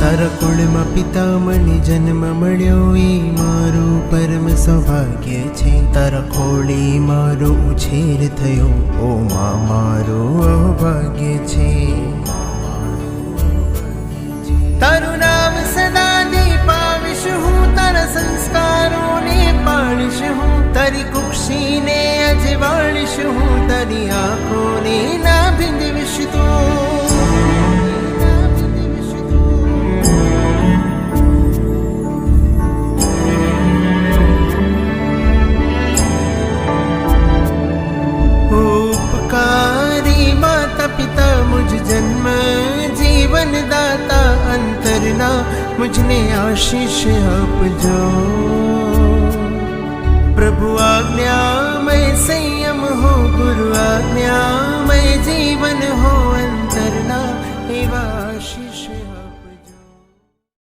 તારા કુળમાં પિતા મને જન્મ મળ્યો એ મારું પરમ સૌભાગ્ય છે. તારા ખોળી મારો ઉછેર થયો ઓ મા મારું અભાગ્ય છે. તારું નામ સદા દીપાવીશ હું, તારા સંસ્કારોને પાળીશ હું, તારી કુક્ષીને અજવાળીશ હું, તારી આંખોને ના ભીંદવીશ તું. उपकारी माता पिता मुझ जन्म जीवन दाता अंतरना मुझने आशीष आपजो. प्रभु आज्ञा में संयम हो, गुरु आज्ञा में जीवन हो,